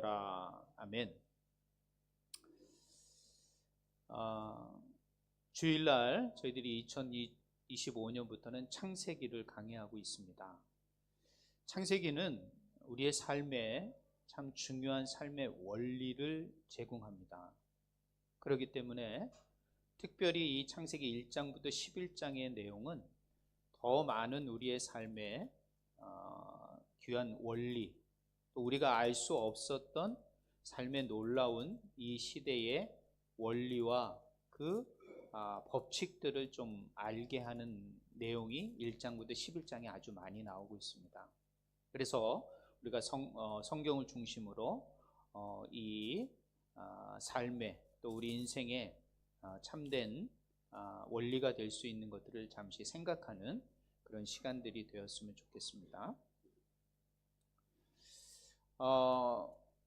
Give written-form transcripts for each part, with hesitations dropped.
되어라. 아멘. 주일날 저희들이 2025년부터는 창세기를 강의하고 있습니다. 창세기는 우리의 삶에 참 중요한 삶의 원리를 제공합니다. 그렇기 때문에 특별히 이 창세기 1장부터 11장의 내용은 더 많은 우리의 삶에 귀한 원리, 또 우리가 알 수 없었던 삶의 놀라운 이 시대의 원리와 그 법칙들을 좀 알게 하는 내용이 1장부터 11장에 아주 많이 나오고 있습니다. 그래서 우리가 성경을 중심으로 이 삶에 또 우리 인생에 참된 원리가 될 수 있는 것들을 잠시 생각하는 그런 시간들이 되었으면 좋겠습니다.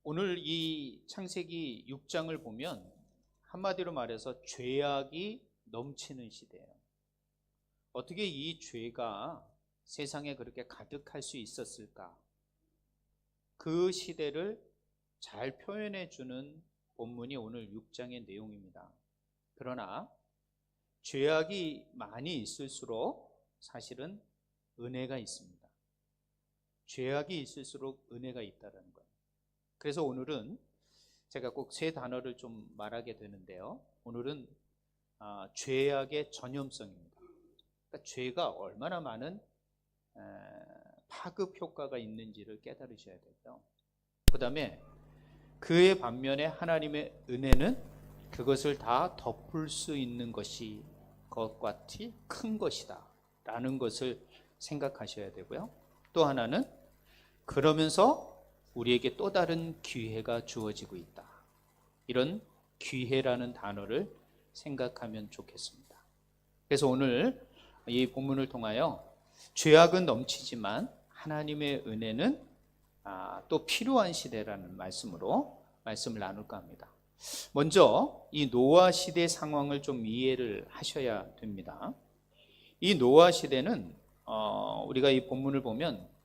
오늘 이 창세기 6장을 보면 한마디로 말해서 죄악이 넘치는 시대예요. 어떻게 이 죄가 세상에 그렇게 가득할 수 있었을까? 그 시대를 잘 표현해 주는 본문이 오늘 6장의 내용입니다. 그러나 죄악이 많이 있을수록 사실은 은혜가 있습니다. 죄악이 있을수록 은혜가 있다는 거예요. 그래서 오늘은 제가 꼭 세 단어를 좀 말하게 되는데요. 오늘은 죄악의 전염성입니다. 그러니까 죄가 얼마나 많은 파급 효과가 있는지를 깨달으셔야 되고요. 그 다음에 그의 반면에 하나님의 은혜는 그것을 다 덮을 수 있는 것이 그것과 큰 것이다 라는 것을 생각하셔야 되고요. 또 하나는 그러면서 우리에게 또 다른 기회가 주어지고 있다. 이런 기회라는 단어를 생각하면 좋겠습니다. 그래서 오늘 이 본문을 통하여 죄악은 넘치지만 하나님의 은혜는 또 필요한 시대라는 말씀으로 말씀을 나눌까 합니다. 먼저 이 노아 시대 상황을 좀 이해를 하셔야 됩니다. 이 노아 시대는 우리가 이 본문을 보면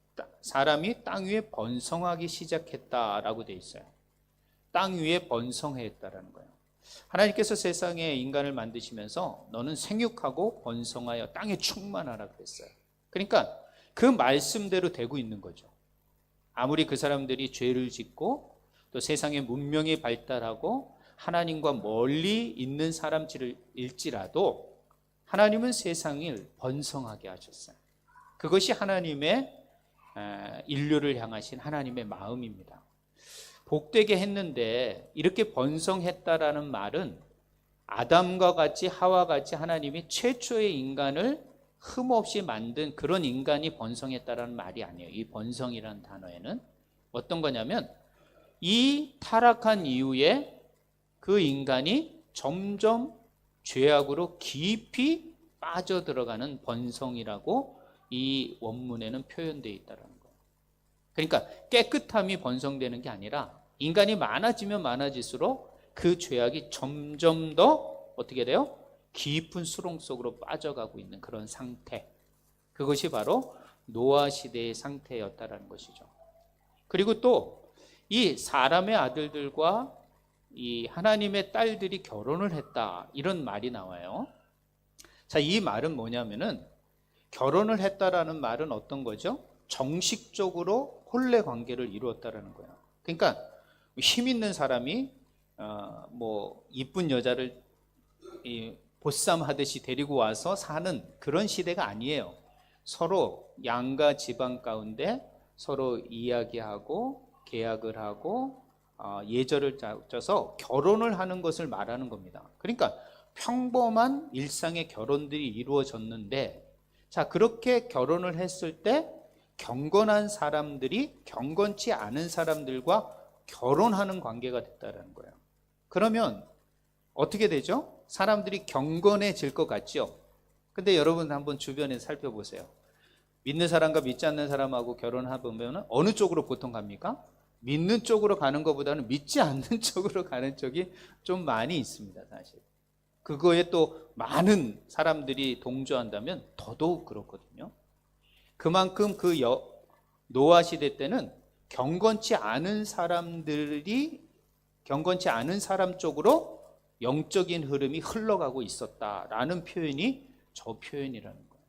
사람이 땅 위에 번성하기 시작했다라고 되어 있어요. 땅 위에 번성했다라는 거예요. 하나님께서 세상에 인간을 만드시면서 너는 생육하고 번성하여 땅에 충만하라 그랬어요. 그러니까 그 말씀대로 되고 있는 거죠. 아무리 그 사람들이 죄를 짓고 또 세상의 문명이 발달하고 하나님과 멀리 있는 사람일지라도 하나님은 세상을 번성하게 하셨어요. 그것이 하나님의 인류를 향하신 하나님의 마음입니다. 복되게 했는데 이렇게 번성했다라는 말은 아담과 같이 하와 같이 하나님이 최초의 인간을 흠없이 만든 그런 인간이 번성했다라는 말이 아니에요. 이 번성이라는 단어에는 어떤 거냐면 이 타락한 이후에 그 인간이 점점 죄악으로 깊이 빠져들어가는 번성이라고 이 원문에는 표현되어 있다는 거예요. 그러니까 깨끗함이 번성되는 게 아니라 인간이 많아지면 많아질수록 그 죄악이 점점 더 어떻게 돼요? 깊은 수렁 속으로 빠져가고 있는 그런 상태. 그것이 바로 노아 시대의 상태였다는 것이죠. 그리고 또 이 사람의 아들들과 이 하나님의 딸들이 결혼을 했다 이런 말이 나와요. 자, 이 말은 뭐냐면은 결혼을 했다라는 말은 어떤 거죠? 정식적으로 혼례 관계를 이루었다라는 거예요. 그러니까 힘 있는 사람이 이쁜 여자를 보쌈하듯이 데리고 와서 사는 그런 시대가 아니에요. 서로 양가 지방 가운데 서로 이야기하고 계약을 하고 예절을 짜서 결혼을 하는 것을 말하는 겁니다. 그러니까 평범한 일상의 결혼들이 이루어졌는데, 자, 그렇게 결혼을 했을 때 경건한 사람들이 경건치 않은 사람들과 결혼하는 관계가 됐다는 거예요. 그러면 어떻게 되죠? 사람들이 경건해질 것 같죠? 근데 여러분 한번 주변에 살펴보세요. 믿는 사람과 믿지 않는 사람하고 결혼해보면 어느 쪽으로 보통 갑니까? 믿는 쪽으로 가는 것보다는 믿지 않는 쪽으로 가는 쪽이 좀 많이 있습니다, 사실. 그거에 또 많은 사람들이 동조한다면 더더욱 그렇거든요. 그만큼 노아 시대 때는 경건치 않은 사람 쪽으로 영적인 흐름이 흘러가고 있었다라는 표현이 저 표현이라는 거예요.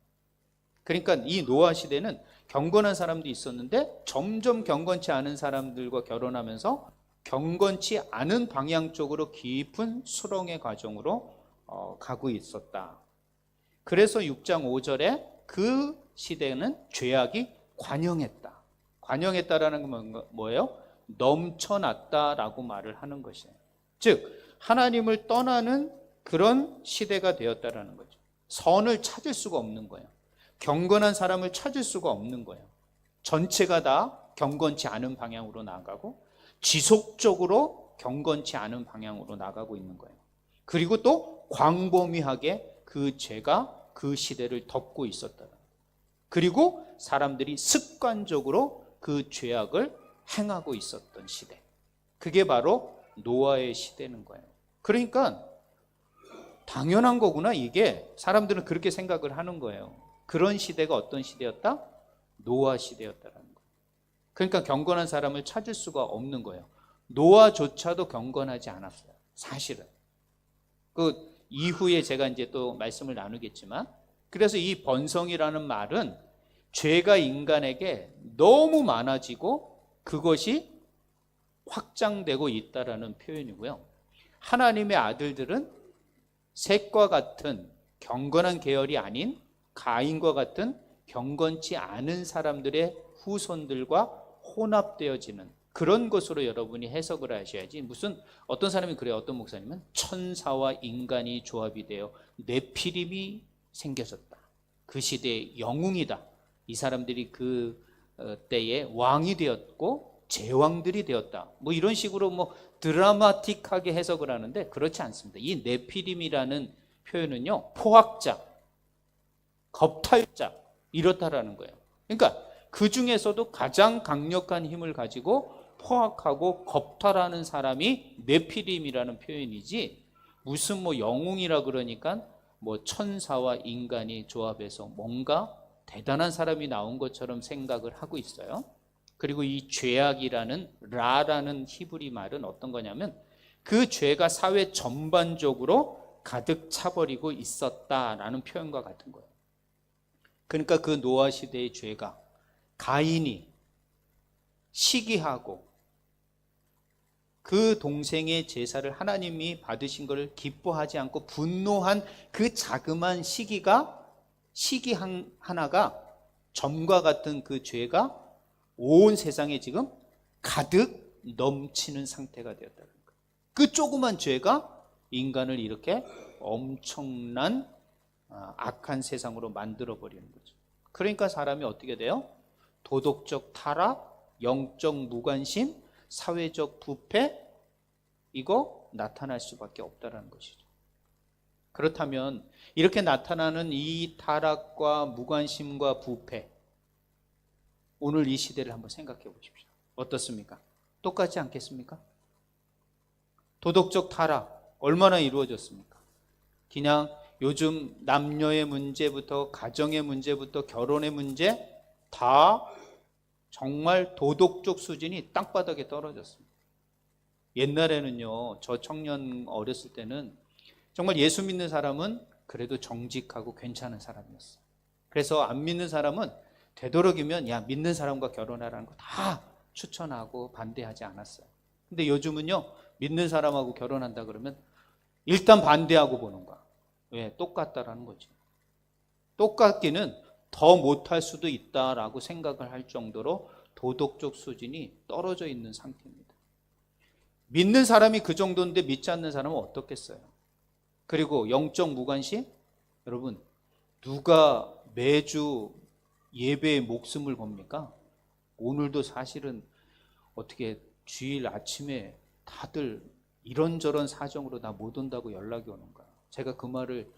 그러니까 이 노아 시대는 경건한 사람도 있었는데 점점 경건치 않은 사람들과 결혼하면서 경건치 않은 방향 쪽으로 깊은 수렁의 과정으로 가고 있었다. 그래서 6장 5절에 그 시대는 죄악이 관영했다. 관영했다라는 건 뭐예요? 넘쳐났다라고 말을 하는 것이에요. 즉 하나님을 떠나는 그런 시대가 되었다라는 거죠. 선을 찾을 수가 없는 거예요. 경건한 사람을 찾을 수가 없는 거예요. 전체가 다 경건치 않은 방향으로 나가고 지속적으로 경건치 않은 방향으로 나가고 있는 거예요. 그리고 또 광범위하게 그 죄가 그 시대를 덮고 있었다. 그리고 사람들이 습관적으로 그 죄악을 행하고 있었던 시대. 그게 바로 노아의 시대는 거예요. 그러니까 당연한 거구나. 이게 사람들은 그렇게 생각을 하는 거예요. 그런 시대가 어떤 시대였다? 노아 시대였다라는 거예요. 그러니까 경건한 사람을 찾을 수가 없는 거예요. 노아조차도 경건하지 않았어요. 사실은. 그 이후에 제가 이제 또 말씀을 나누겠지만, 그래서 이 번성이라는 말은 죄가 인간에게 너무 많아지고 그것이 확장되고 있다라는 표현이고요. 하나님의 아들들은 셋과 같은 경건한 계열이 아닌 가인과 같은 경건치 않은 사람들의 후손들과 혼합되어지는 그런 것으로 여러분이 해석을 하셔야지. 무슨 어떤 사람이 그래요. 어떤 목사님은 천사와 인간이 조합이 되어 네피림이 생겨졌다. 그 시대의 영웅이다. 이 사람들이 그 때에 왕이 되었고 제왕들이 되었다. 뭐 이런 식으로 뭐 드라마틱하게 해석을 하는데 그렇지 않습니다. 이 네피림이라는 표현은요, 포악자, 겁탈자 이렇다라는 거예요. 그러니까 그 중에서도 가장 강력한 힘을 가지고 포악하고 겁탈하는 사람이 네피림이라는 표현이지, 무슨 뭐 영웅이라 그러니까 뭐 천사와 인간이 조합해서 뭔가 대단한 사람이 나온 것처럼 생각을 하고 있어요. 그리고 이 죄악이라는 라라는 히브리 말은 어떤 거냐면 그 죄가 사회 전반적으로 가득 차버리고 있었다라는 표현과 같은 거예요. 그러니까 그 노아 시대의 죄가 가인이 시기하고 그 동생의 제사를 하나님이 받으신 것을 기뻐하지 않고 분노한 그 자그마한 시기 하나가 점과 같은 그 죄가 온 세상에 지금 가득 넘치는 상태가 되었다는 거예요. 그 조그만 죄가 인간을 이렇게 엄청난 악한 세상으로 만들어버리는 거죠. 그러니까 사람이 어떻게 돼요? 도덕적 타락, 영적 무관심, 사회적 부패, 이거 나타날 수밖에 없다는 것이죠. 그렇다면 이렇게 나타나는 이 타락과 무관심과 부패, 오늘 이 시대를 한번 생각해 보십시오. 어떻습니까? 똑같지 않겠습니까? 도덕적 타락 얼마나 이루어졌습니까? 그냥 요즘 남녀의 문제부터 가정의 문제부터 결혼의 문제 다 정말 도덕적 수준이 땅바닥에 떨어졌습니다. 옛날에는요, 저 청년 어렸을 때는 정말 예수 믿는 사람은 그래도 정직하고 괜찮은 사람이었어요. 그래서 안 믿는 사람은 되도록이면 야, 믿는 사람과 결혼하라는 거 다 추천하고 반대하지 않았어요. 근데 요즘은요, 믿는 사람하고 결혼한다 그러면 일단 반대하고 보는 거야. 왜? 똑같다라는 거죠. 똑같기는 더 못할 수도 있다라고 생각을 할 정도로 도덕적 수준이 떨어져 있는 상태입니다. 믿는 사람이 그 정도인데 믿지 않는 사람은 어떻겠어요? 그리고 영적 무관심? 여러분, 누가 매주 예배에 목숨을 겁니까? 오늘도 사실은 어떻게 주일 아침에 다들 이런저런 사정으로 나 못 온다고 연락이 오는 거야. 제가 그 말을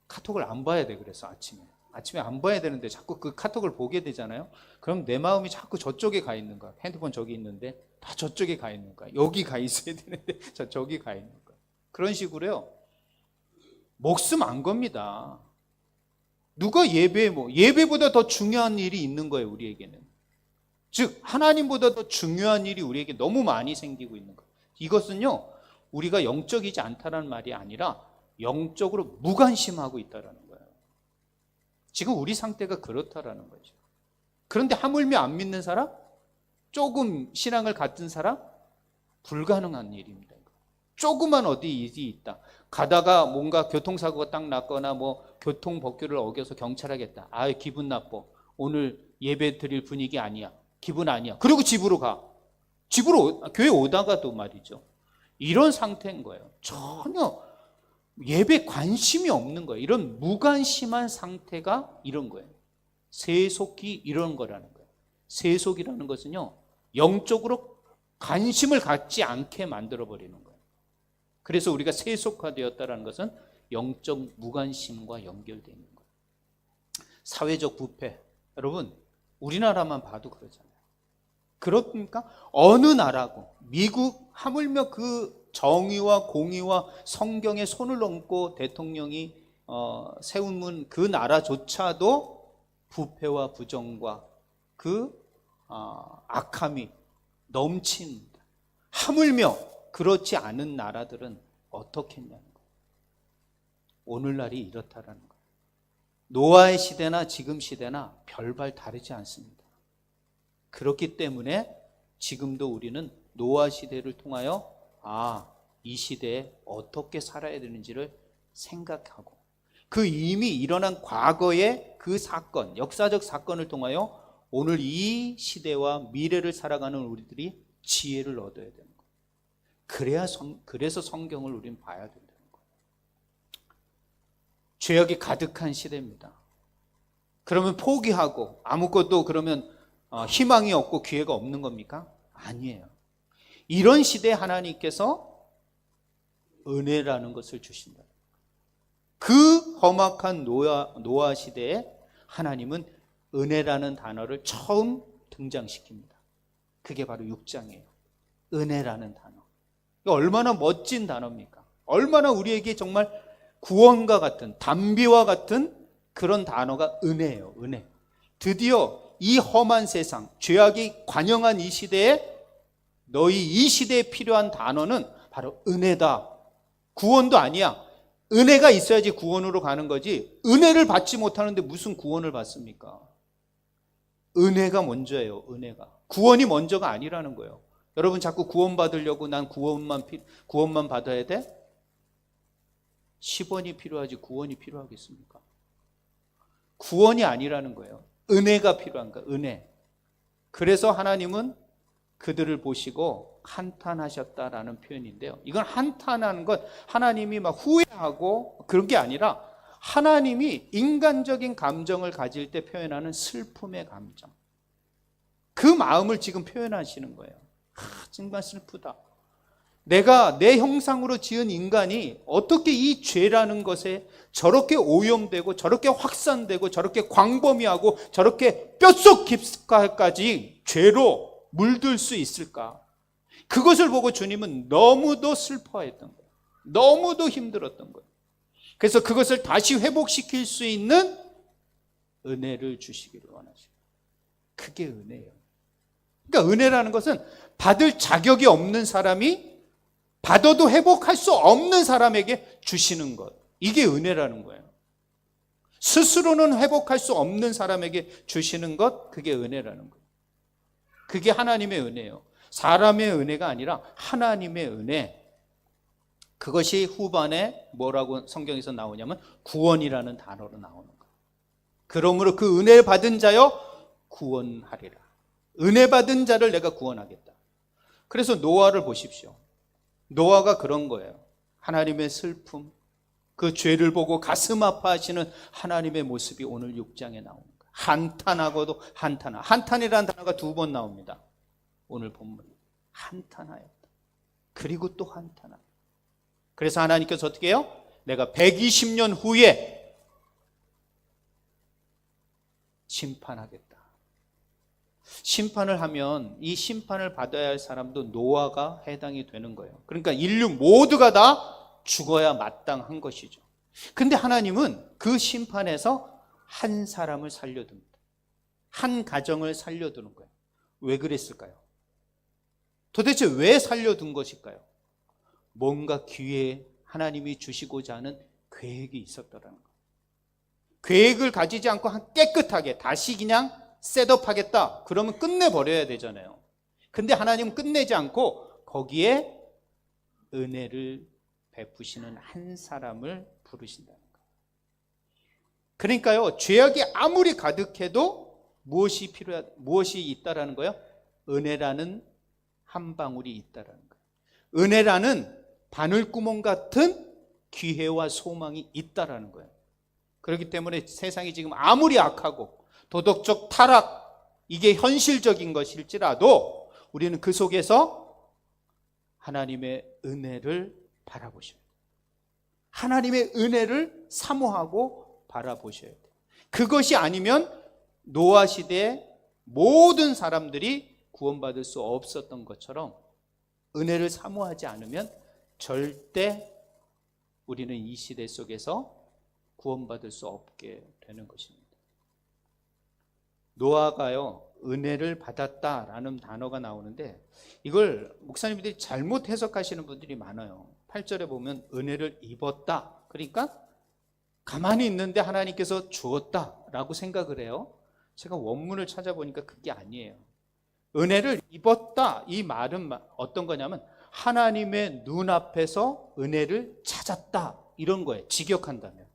카톡을 안 봐야 돼. 그래서 아침에 안 봐야 되는데 자꾸 그 카톡을 보게 되잖아요. 그럼 내 마음이 자꾸 저쪽에 가 있는 거야. 핸드폰 저기 있는데 다 저쪽에 가 있는 거야. 여기 가 있어야 되는데 저기 가 있는 거야. 그런 식으로요, 목숨 안 겁니다. 누가 예배보다 더 중요한 일이 있는 거예요, 우리에게는. 즉 하나님보다 더 중요한 일이 우리에게 너무 많이 생기고 있는 거예요. 이것은요, 우리가 영적이지 않다는 말이 아니라 영적으로 무관심하고 있다는 거예요. 지금 우리 상태가 그렇다라는 거죠. 그런데 하물며 안 믿는 사람, 조금 신앙을 갖춘 사람, 불가능한 일입니다. 조그만 어디 일이 있다, 가다가 뭔가 교통사고가 딱 났거나 뭐 교통법규를 어겨서 경찰하겠다, 아 기분 나빠, 오늘 예배 드릴 분위기 아니야, 기분 아니야, 그리고 집으로 가. 교회 오다가도 말이죠, 이런 상태인 거예요. 전혀 예배 관심이 없는 거예요. 이런 무관심한 상태가 이런 거예요. 세속이 이런 거라는 거예요. 세속이라는 것은요, 영적으로 관심을 갖지 않게 만들어버리는 거예요. 그래서 우리가 세속화되었다는 것은 영적 무관심과 연결되어 있는 거예요. 사회적 부패, 여러분 우리나라만 봐도 그러잖아요. 그렇습니까? 어느 나라고, 미국 하물며 그 정의와 공의와 성경에 손을 얹고 대통령이 세운 그 나라조차도 부패와 부정과 그 악함이 넘칩니다. 하물며 그렇지 않은 나라들은 어떻게 했냐는 거예요. 오늘날이 이렇다라는 거예요. 노아의 시대나 지금 시대나 별반 다르지 않습니다. 그렇기 때문에 지금도 우리는 노아 시대를 통하여 이 시대에 어떻게 살아야 되는지를 생각하고, 그 이미 일어난 과거의 그 사건, 역사적 사건을 통하여 오늘 이 시대와 미래를 살아가는 우리들이 지혜를 얻어야 되는 거예요. 그래서 성경을 우리는 봐야 된다는 거예요. 죄악이 가득한 시대입니다. 그러면 포기하고 아무것도 그러면 희망이 없고 기회가 없는 겁니까? 아니에요. 이런 시대에 하나님께서 은혜라는 것을 주신다. 그 험악한 노아 시대에 하나님은 은혜라는 단어를 처음 등장시킵니다. 그게 바로 6장이에요. 은혜라는 단어. 얼마나 멋진 단어입니까? 얼마나 우리에게 정말 구원과 같은, 담비와 같은 그런 단어가 은혜예요. 은혜. 드디어 이 험한 세상, 죄악이 관영한 이 시대에 너희 이 시대에 필요한 단어는 바로 은혜다. 구원도 아니야. 은혜가 있어야지 구원으로 가는 거지, 은혜를 받지 못하는데 무슨 구원을 받습니까? 은혜가 먼저예요. 은혜가. 구원이 먼저가 아니라는 거예요. 여러분 자꾸 구원 받으려고 난 구원만 받아야 돼? 10원이 필요하지 구원이 필요하겠습니까? 구원이 아니라는 거예요. 은혜가 필요한 거예요. 은혜. 그래서 하나님은 그들을 보시고 한탄하셨다라는 표현인데요, 이건 한탄하는 건 하나님이 막 후회하고 그런 게 아니라 하나님이 인간적인 감정을 가질 때 표현하는 슬픔의 감정, 그 마음을 지금 표현하시는 거예요. 정말 슬프다. 내가 내 형상으로 지은 인간이 어떻게 이 죄라는 것에 저렇게 오염되고 저렇게 확산되고 저렇게 광범위하고 저렇게 뼛속 깊이까지 죄로 물들 수 있을까? 그것을 보고 주님은 너무도 슬퍼했던 거예요. 너무도 힘들었던 거예요. 그래서 그것을 다시 회복시킬 수 있는 은혜를 주시기를 원하시고, 그게 은혜예요. 그러니까 은혜라는 것은 받을 자격이 없는 사람이 받아도 회복할 수 없는 사람에게 주시는 것, 이게 은혜라는 거예요. 스스로는 회복할 수 없는 사람에게 주시는 것, 그게 은혜라는 거예요. 그게 하나님의 은혜예요. 사람의 은혜가 아니라 하나님의 은혜. 그것이 후반에 뭐라고 성경에서 나오냐면 구원이라는 단어로 나오는 거예요. 그러므로 그 은혜 받은 자여 구원하리라. 은혜 받은 자를 내가 구원하겠다. 그래서 노아를 보십시오. 노아가 그런 거예요. 하나님의 슬픔, 그 죄를 보고 가슴 아파하시는 하나님의 모습이 오늘 6장에 나오는 거예요. 한탄하고도 한탄하. 한탄이라는 단어가 2번 나옵니다. 오늘 본문에. 한탄하였다. 그리고 또 한탄하였다. 그래서 하나님께서 어떻게 해요? 내가 120년 후에 심판하겠다. 심판을 하면 이 심판을 받아야 할 사람도 노아가 해당이 되는 거예요. 그러니까 인류 모두가 다 죽어야 마땅한 것이죠. 근데 하나님은 그 심판에서 한 사람을 살려둡니다. 한 가정을 살려두는 거예요. 왜 그랬을까요? 도대체 왜 살려둔 것일까요? 뭔가 귀에 하나님이 주시고자 하는 계획이 있었더라는 거예요. 계획을 가지지 않고 깨끗하게 다시 그냥 셋업하겠다. 그러면 끝내버려야 되잖아요. 근데 하나님은 끝내지 않고 거기에 은혜를 베푸시는 한 사람을 부르신다는 거예요. 그러니까요, 죄악이 아무리 가득해도 무엇이 있다라는 거예요? 은혜라는 한 방울이 있다라는 거예요. 은혜라는 바늘구멍 같은 기회와 소망이 있다라는 거예요. 그렇기 때문에 세상이 지금 아무리 악하고 도덕적 타락, 이게 현실적인 것일지라도 우리는 그 속에서 하나님의 은혜를 바라보셔야 돼요. 하나님의 은혜를 사모하고 바라보셔야 돼요. 그것이 아니면 노아 시대의 모든 사람들이 구원받을 수 없었던 것처럼 은혜를 사모하지 않으면 절대 우리는 이 시대 속에서 구원받을 수 없게 되는 것입니다. 노아가요, 은혜를 받았다라는 단어가 나오는데 이걸 목사님들이 잘못 해석하시는 분들이 많아요. 8절에 보면 은혜를 입었다. 그러니까 가만히 있는데 하나님께서 주었다라고 생각을 해요. 제가 원문을 찾아보니까 그게 아니에요. 은혜를 입었다, 이 말은 어떤 거냐면 하나님의 눈앞에서 은혜를 찾았다, 이런 거예요. 직역한다면.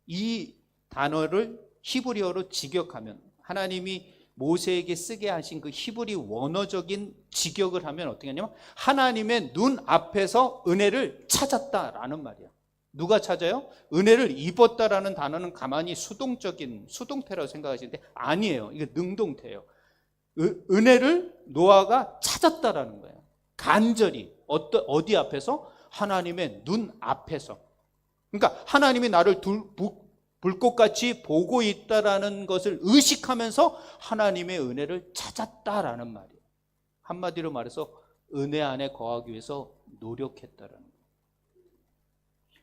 이 단어를 히브리어로 직역하면, 하나님이 모세에게 쓰게 하신 그 히브리 원어적인 직역을 하면 어떻게 하냐면 하나님의 눈앞에서 은혜를 찾았다라는 말이에요. 누가 찾아요? 은혜를 입었다라는 단어는 가만히 수동적인 수동태라고 생각하시는데 아니에요. 이게 능동태예요. 은혜를 노아가 찾았다라는 거예요. 간절히. 어디 앞에서? 하나님의 눈 앞에서. 그러니까 하나님이 나를 불꽃같이 보고 있다라는 것을 의식하면서 하나님의 은혜를 찾았다라는 말이에요. 한마디로 말해서 은혜 안에 거하기 위해서 노력했다라는 거예요.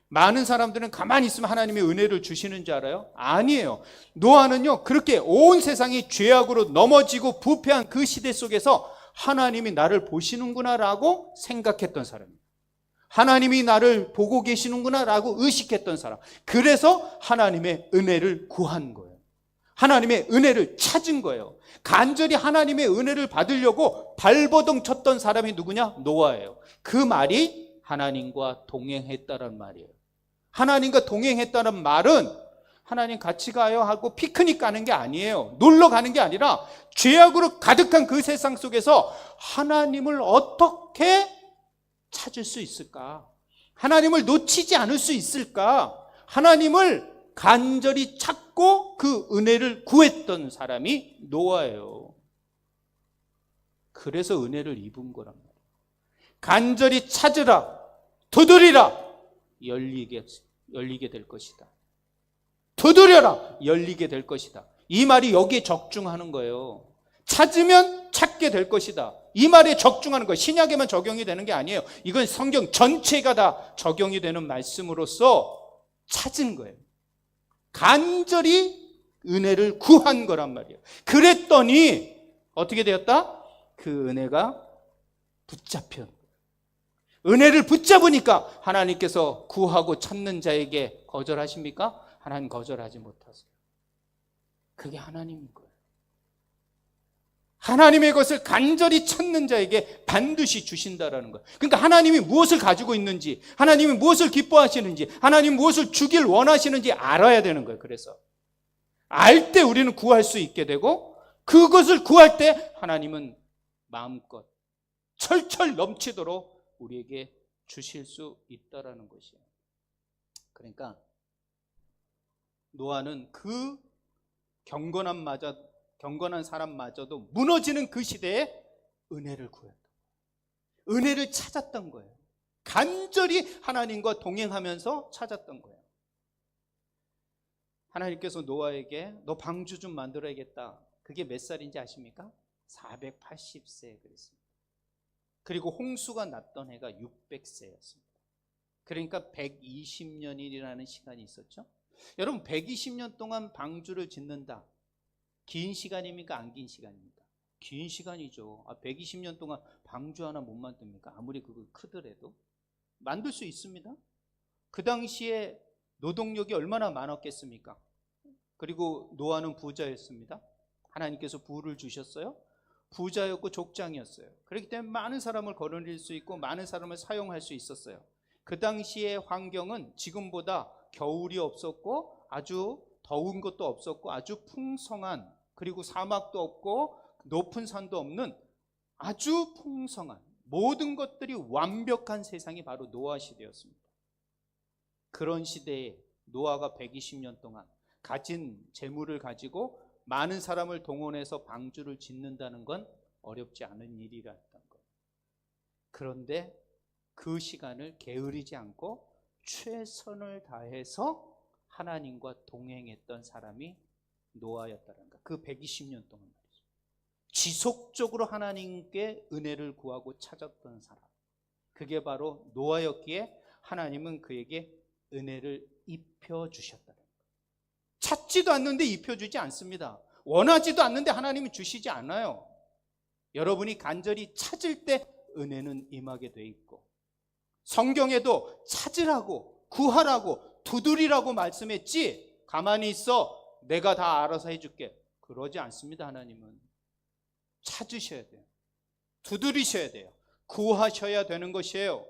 많은 사람들은 가만히 있으면 하나님의 은혜를 주시는 줄 알아요? 아니에요. 노아는요, 그렇게 온 세상이 죄악으로 넘어지고 부패한 그 시대 속에서 하나님이 나를 보시는구나라고 생각했던 사람이에요. 하나님이 나를 보고 계시는구나라고 의식했던 사람. 그래서 하나님의 은혜를 구한 거예요. 하나님의 은혜를 찾은 거예요. 간절히 하나님의 은혜를 받으려고 발버둥 쳤던 사람이 누구냐? 노아예요. 그 말이 하나님과 동행했다는 말이에요. 하나님과 동행했다는 말은 하나님 같이 가요 하고 피크닉 가는 게 아니에요. 놀러 가는 게 아니라 죄악으로 가득한 그 세상 속에서 하나님을 어떻게 찾을 수 있을까? 하나님을 놓치지 않을 수 있을까? 하나님을 간절히 찾고 그 은혜를 구했던 사람이 노아예요. 그래서 은혜를 입은 거란 말이에요. 간절히 찾으라, 두드리라, 열리게 될 것이다. 두드려라, 열리게 될 것이다. 이 말이 여기에 적중하는 거예요. 찾으면 찾게 될 것이다. 이 말에 적중하는 거예요. 신약에만 적용이 되는 게 아니에요. 이건 성경 전체가 다 적용이 되는 말씀으로서 찾은 거예요. 간절히 은혜를 구한 거란 말이에요. 그랬더니 어떻게 되었다? 그 은혜가 붙잡혀. 은혜를 붙잡으니까 하나님께서 구하고 찾는 자에게 거절하십니까? 하나님 거절하지 못하세요. 그게 하나님인 거예요. 하나님의 것을 간절히 찾는 자에게 반드시 주신다라는 거예요. 그러니까 하나님이 무엇을 가지고 있는지, 하나님이 무엇을 기뻐하시는지, 하나님이 무엇을 주길 원하시는지 알아야 되는 거예요. 그래서 알 때 우리는 구할 수 있게 되고, 그것을 구할 때 하나님은 마음껏 철철 넘치도록 우리에게 주실 수 있다라는 것이에요. 그러니까 노아는 그 경건한 사람마저도 무너지는 그 시대에 은혜를 구했다. 은혜를 찾았던 거예요. 간절히 하나님과 동행하면서 찾았던 거예요. 하나님께서 노아에게 너 방주 좀 만들어야겠다. 그게 몇 살인지 아십니까? 480세 그랬습니다. 그리고 홍수가 났던 해가 600세였습니다. 그러니까 120년이라는 시간이 있었죠. 여러분 120년 동안 방주를 짓는다. 긴 시간입니까? 안 긴 시간입니까? 긴 시간이죠. 120년 동안 방주 하나 못 만듭니까? 아무리 그거 크더라도 만들 수 있습니다. 그 당시에 노동력이 얼마나 많았겠습니까? 그리고 노아는 부자였습니다. 하나님께서 부를 주셨어요. 부자였고 족장이었어요. 그렇기 때문에 많은 사람을 거느릴 수 있고 많은 사람을 사용할 수 있었어요. 그 당시의 환경은 지금보다 겨울이 없었고 아주 더운 것도 없었고 아주 풍성한, 그리고 사막도 없고 높은 산도 없는 아주 풍성한 모든 것들이 완벽한 세상이 바로 노아 시대였습니다. 그런 시대에 노아가 120년 동안 가진 재물을 가지고 많은 사람을 동원해서 방주를 짓는다는 건 어렵지 않은 일이었던 거예요. 그런데 그 시간을 게으르지 않고 최선을 다해서 하나님과 동행했던 사람이 노아였다는 거. 그 120년 동안 말이죠. 지속적으로 하나님께 은혜를 구하고 찾았던 사람. 그게 바로 노아였기에 하나님은 그에게 은혜를 입혀주셨다는 거예요. 찾지도 않는데 입혀주지 않습니다. 원하지도 않는데 하나님이 주시지 않아요. 여러분이 간절히 찾을 때 은혜는 임하게 돼 있고, 성경에도 찾으라고, 구하라고, 두드리라고 말씀했지 가만히 있어 내가 다 알아서 해줄게 그러지 않습니다. 하나님은 찾으셔야 돼요. 두드리셔야 돼요. 구하셔야 되는 것이에요.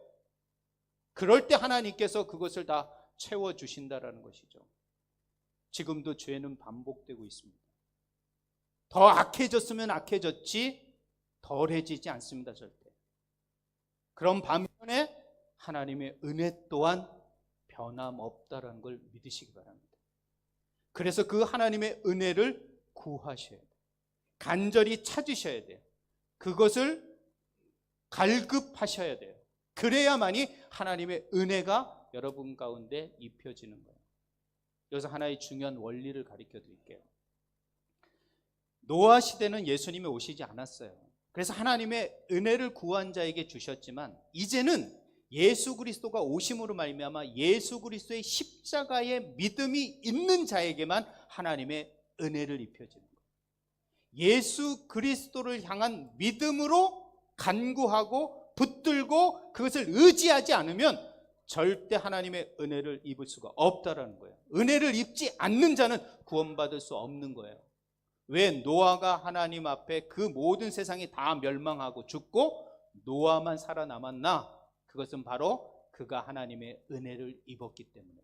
그럴 때 하나님께서 그것을 다 채워주신다라는 것이죠. 지금도 죄는 반복되고 있습니다. 더 악해졌으면 악해졌지 덜해지지 않습니다. 절대. 그런 반면에 하나님의 은혜 또한 변함없다라는 걸 믿으시기 바랍니다. 그래서 그 하나님의 은혜를 구하셔야 돼요. 간절히 찾으셔야 돼요. 그것을 갈급하셔야 돼요. 그래야만이 하나님의 은혜가 여러분 가운데 입혀지는 거예요. 여기서 하나의 중요한 원리를 가르쳐 드릴게요. 노아 시대는 예수님이 오시지 않았어요. 그래서 하나님의 은혜를 구한 자에게 주셨지만 이제는 예수 그리스도가 오심으로 말미암아 예수 그리스도의 십자가의 믿음이 있는 자에게만 하나님의 은혜를 입혀지는 거예요. 예수 그리스도를 향한 믿음으로 간구하고 붙들고 그것을 의지하지 않으면 절대 하나님의 은혜를 입을 수가 없다라는 거예요. 은혜를 입지 않는 자는 구원받을 수 없는 거예요. 왜? 노아가 하나님 앞에 그 모든 세상이 다 멸망하고 죽고 노아만 살아남았나? 그것은 바로 그가 하나님의 은혜를 입었기 때문에,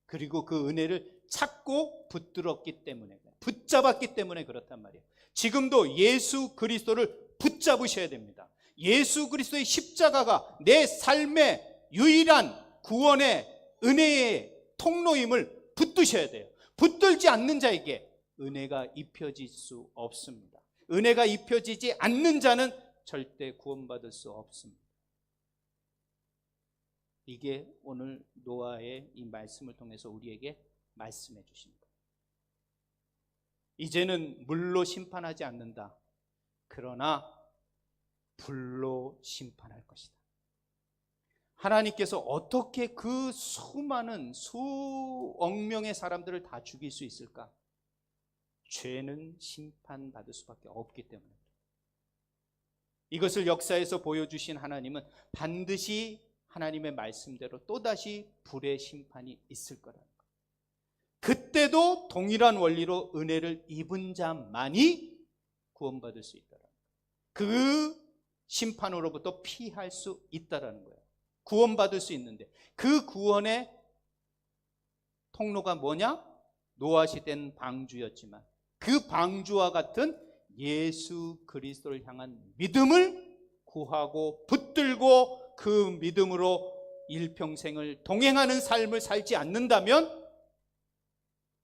그리고 그 은혜를 찾고 붙들었기 때문에, 붙잡았기 때문에 그렇단 말이에요. 지금도 예수 그리스도를 붙잡으셔야 됩니다. 예수 그리스도의 십자가가 내 삶의 유일한 구원의 은혜의 통로임을 붙드셔야 돼요. 붙들지 않는 자에게 은혜가 입혀질 수 없습니다. 은혜가 입혀지지 않는 자는 절대 구원받을 수 없습니다. 이게 오늘 노아의 이 말씀을 통해서 우리에게 말씀해 주십니다. 이제는 물로 심판하지 않는다. 그러나 불로 심판할 것이다. 하나님께서 어떻게 그 수많은 수억 명의 사람들을 다 죽일 수 있을까? 죄는 심판받을 수밖에 없기 때문에. 이것을 역사에서 보여주신 하나님은 반드시 하나님의 말씀대로 또다시 불의 심판이 있을 거라는 거예요. 그때도 동일한 원리로 은혜를 입은 자만이 구원받을 수 있다는 거예요. 그 심판으로부터 피할 수 있다는 거예요. 구원받을 수 있는데 그 구원의 통로가 뭐냐? 노아 시대는 방주였지만 그 방주와 같은 예수 그리스도를 향한 믿음을 구하고 붙들고 그 믿음으로 일평생을 동행하는 삶을 살지 않는다면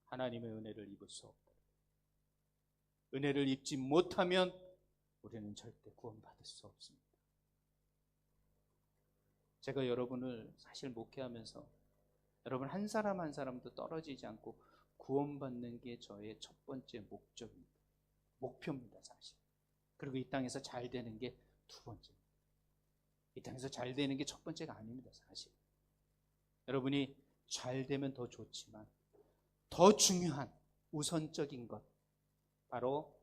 하나님의 은혜를 입을 수 없다. 은혜를 입지 못하면 우리는 절대 구원받을 수 없습니다. 제가 여러분을 사실 목회하면서 여러분 한 사람 한 사람도 떨어지지 않고 구원받는 게 저의 첫 번째 목적입니다. 목표입니다, 사실. 그리고 이 땅에서 잘 되는 게 두 번째입니다. 이 땅에서 잘 되는 게 첫 번째가 아닙니다, 사실. 여러분이 잘 되면 더 좋지만 더 중요한 우선적인 것, 바로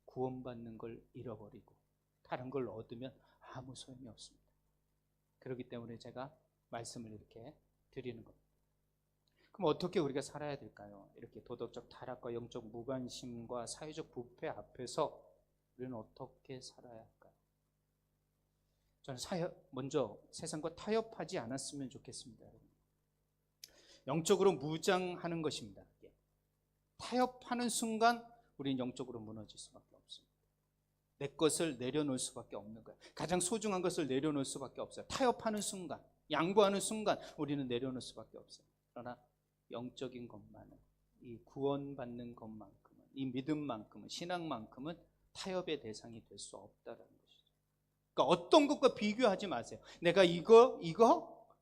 구원받는 걸 잃어버리고 다른 걸 얻으면 아무 소용이 없습니다. 그렇기 때문에 제가 말씀을 이렇게 드리는 겁니다. 그럼 어떻게 우리가 살아야 될까요? 이렇게 도덕적 타락과 영적 무관심과 사회적 부패 앞에서 우리는 어떻게 살아야 할까요? 저는 먼저 세상과 타협하지 않았으면 좋겠습니다. 영적으로 무장하는 것입니다. 타협하는 순간 우리는 영적으로 무너질 수밖에 없습니다. 내 것을 내려놓을 수밖에 없는 거예요. 가장 소중한 것을 내려놓을 수밖에 없어요. 타협하는 순간, 양보하는 순간 우리는 내려놓을 수밖에 없어요. 그러나 영적인 것만은, 이 구원받는 것만큼은, 이 믿음만큼은, 신앙만큼은 타협의 대상이 될 수 없다라는 것이죠. 그러니까 어떤 것과 비교하지 마세요. 내가 이거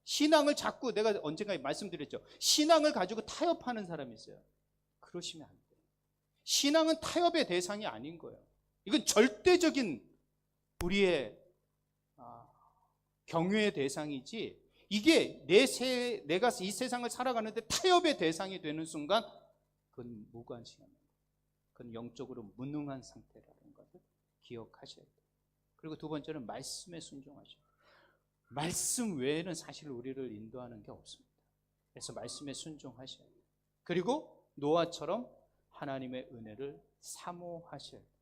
신앙을 자꾸, 내가 언젠가 말씀드렸죠. 신앙을 가지고 타협하는 사람이 있어요. 그러시면 안 돼요. 신앙은 타협의 대상이 아닌 거예요. 이건 절대적인 우리의 경외의 대상이지, 이게 내가 이 세상을 살아가는데 타협의 대상이 되는 순간 그건 무관심한 거예요. 그건 영적으로 무능한 상태라는 것을 기억하셔야 돼요. 그리고 두 번째는 말씀에 순종하셔야 돼요. 말씀 외에는 사실 우리를 인도하는 게 없습니다. 그래서 말씀에 순종하셔야 돼요. 그리고 노아처럼 하나님의 은혜를 사모하셔야 돼요.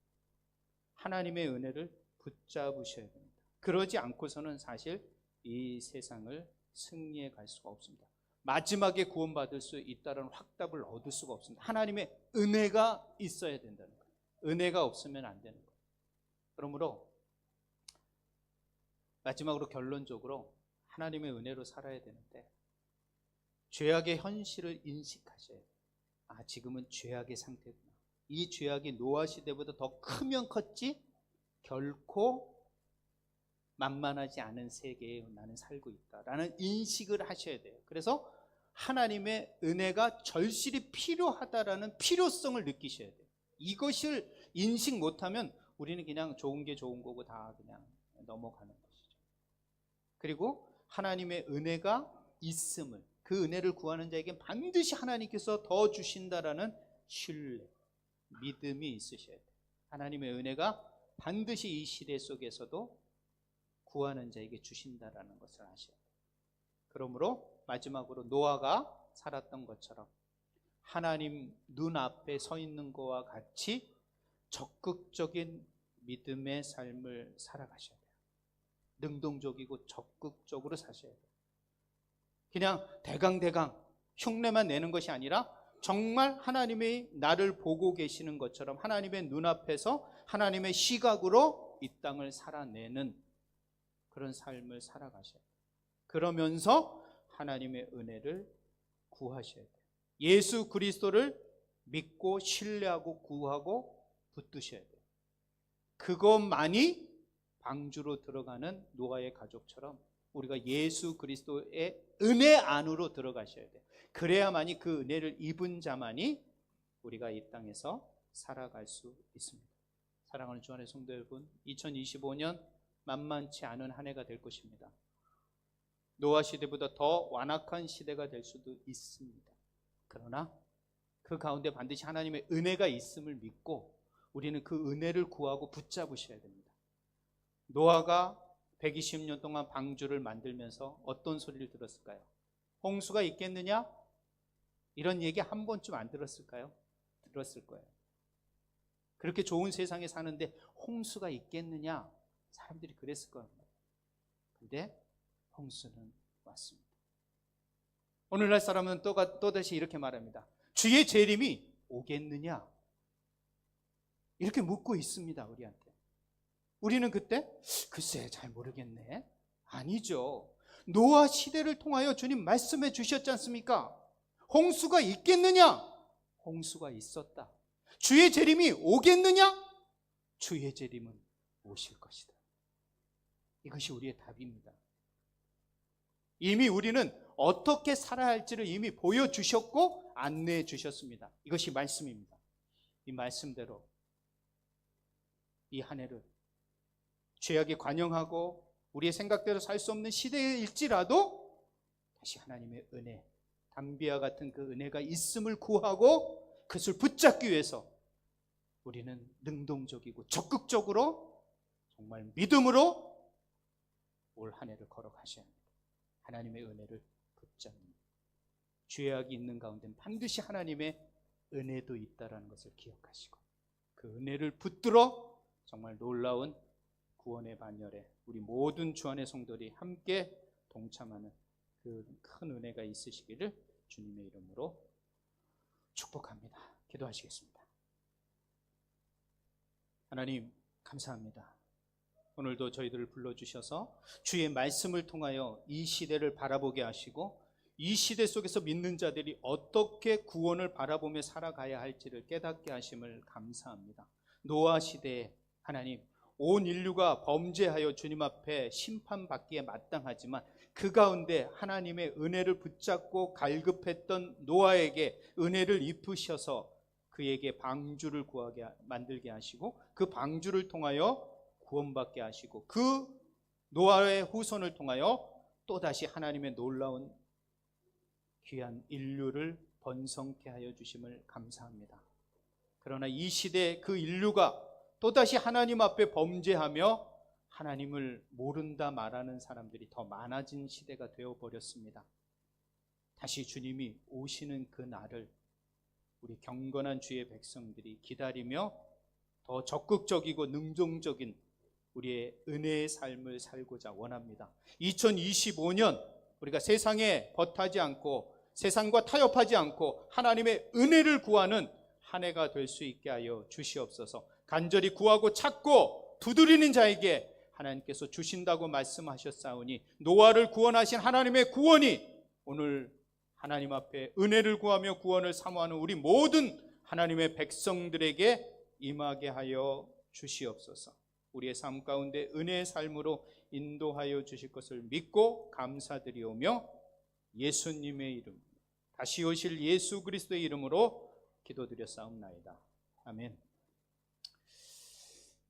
하나님의 은혜를 붙잡으셔야 됩니다. 그러지 않고서는 사실 이 세상을 승리해 갈 수가 없습니다. 마지막에 구원받을 수 있다는 확답을 얻을 수가 없습니다. 하나님의 은혜가 있어야 된다는 거예요. 은혜가 없으면 안 되는 거예요. 그러므로 마지막으로 결론적으로 하나님의 은혜로 살아야 되는데, 죄악의 현실을 인식하셔야 돼요. 지금은 죄악의 상태구나. 이 죄악이 노아 시대보다 더 크면 컸지 결코 만만하지 않은 세계에 나는 살고 있다라는 인식을 하셔야 돼요. 그래서 하나님의 은혜가 절실히 필요하다라는 필요성을 느끼셔야 돼요. 이것을 인식 못하면 우리는 그냥 좋은 게 좋은 거고 다 그냥 넘어가는 것이죠. 그리고 하나님의 은혜가 있음을, 그 은혜를 구하는 자에게 반드시 하나님께서 더 주신다라는 신뢰, 믿음이 있으셔야 돼요. 하나님의 은혜가 반드시 이 시대 속에서도 구하는 자에게 주신다라는 것을 아셔야 돼요. 그러므로 마지막으로 노아가 살았던 것처럼 하나님 눈앞에 서 있는 것과 같이 적극적인 믿음의 삶을 살아가셔야 돼요. 능동적이고 적극적으로 사셔야 돼요. 그냥 대강 흉내만 내는 것이 아니라 정말 하나님이 나를 보고 계시는 것처럼 하나님의 눈앞에서 하나님의 시각으로 이 땅을 살아내는 그런 삶을 살아가셔야 돼요. 그러면서 하나님의 은혜를 구하셔야 돼요. 예수 그리스도를 믿고 신뢰하고 구하고 붙드셔야 돼요. 그것만이 방주로 들어가는 노아의 가족처럼 우리가 예수 그리스도의 은혜 안으로 들어가셔야 돼요. 그래야만이 그 은혜를 입은 자만이 우리가 이 땅에서 살아갈 수 있습니다. 사랑하는 주 안의 성도 여러분, 2025년 만만치 않은 한 해가 될 것입니다. 노아 시대보다 더 완악한 시대가 될 수도 있습니다. 그러나 그 가운데 반드시 하나님의 은혜가 있음을 믿고 우리는 그 은혜를 구하고 붙잡으셔야 됩니다. 노아가 120년 동안 방주를 만들면서 어떤 소리를 들었을까요? 홍수가 있겠느냐? 이런 얘기 한 번쯤 안 들었을까요? 들었을 거예요. 그렇게 좋은 세상에 사는데 홍수가 있겠느냐? 사람들이 그랬을 거예요. 근데 홍수는 왔습니다. 오늘날 사람은 또다시 이렇게 말합니다. 주의 재림이 오겠느냐? 이렇게 묻고 있습니다, 우리한테. 우리는 그때 글쎄 잘 모르겠네. 아니죠. 노아 시대를 통하여 주님 말씀해 주셨지 않습니까? 홍수가 있겠느냐? 홍수가 있었다. 주의 재림이 오겠느냐? 주의 재림은 오실 것이다. 이것이 우리의 답입니다. 이미 우리는 어떻게 살아야 할지를 이미 보여주셨고 안내해 주셨습니다. 이것이 말씀입니다. 이 말씀대로 이 한 해를 죄악에 관영하고 우리의 생각대로 살 수 없는 시대일지라도 다시 하나님의 은혜, 담비와 같은 그 은혜가 있음을 구하고 그것을 붙잡기 위해서 우리는 능동적이고 적극적으로 정말 믿음으로 올 한 해를 걸어가셔야 합니다. 하나님의 은혜를 붙잡는, 죄악이 있는 가운데는 반드시 하나님의 은혜도 있다는 것을 기억하시고 그 은혜를 붙들어 정말 놀라운 구원의 반열에 우리 모든 주 안의 성도들이 함께 동참하는 그 큰 은혜가 있으시기를 주님의 이름으로 축복합니다. 기도하시겠습니다. 하나님 감사합니다. 오늘도 저희들을 불러주셔서 주의 말씀을 통하여 이 시대를 바라보게 하시고 이 시대 속에서 믿는 자들이 어떻게 구원을 바라보며 살아가야 할지를 깨닫게 하심을 감사합니다. 노아 시대에 하나님, 온 인류가 범죄하여 주님 앞에 심판받기에 마땅하지만 그 가운데 하나님의 은혜를 붙잡고 갈급했던 노아에게 은혜를 입으셔서 그에게 방주를 구하게 만들게 하시고 그 방주를 통하여 구원받게 하시고 그 노아의 후손을 통하여 또다시 하나님의 놀라운 귀한 인류를 번성케 하여 주심을 감사합니다. 그러나 이 시대에 그 인류가 또다시 하나님 앞에 범죄하며 하나님을 모른다 말하는 사람들이 더 많아진 시대가 되어버렸습니다. 다시 주님이 오시는 그 날을 우리 경건한 주의 백성들이 기다리며 더 적극적이고 능동적인 우리의 은혜의 삶을 살고자 원합니다. 2025년 우리가 세상에 벗하지 않고 세상과 타협하지 않고 하나님의 은혜를 구하는 한 해가 될 수 있게 하여 주시옵소서. 간절히 구하고 찾고 두드리는 자에게 하나님께서 주신다고 말씀하셨사오니 노아를 구원하신 하나님의 구원이 오늘 하나님 앞에 은혜를 구하며 구원을 사모하는 우리 모든 하나님의 백성들에게 임하게 하여 주시옵소서. 우리의 삶 가운데 은혜의 삶으로 인도하여 주실 것을 믿고 감사드리오며 예수님의 이름, 다시 오실 예수 그리스도의 이름으로 기도드렸사옵나이다. 아멘.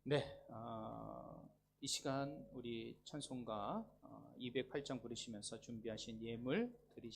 네, 이 시간 우리 찬송가 208장 부르시면서 준비하신 예물 드리시기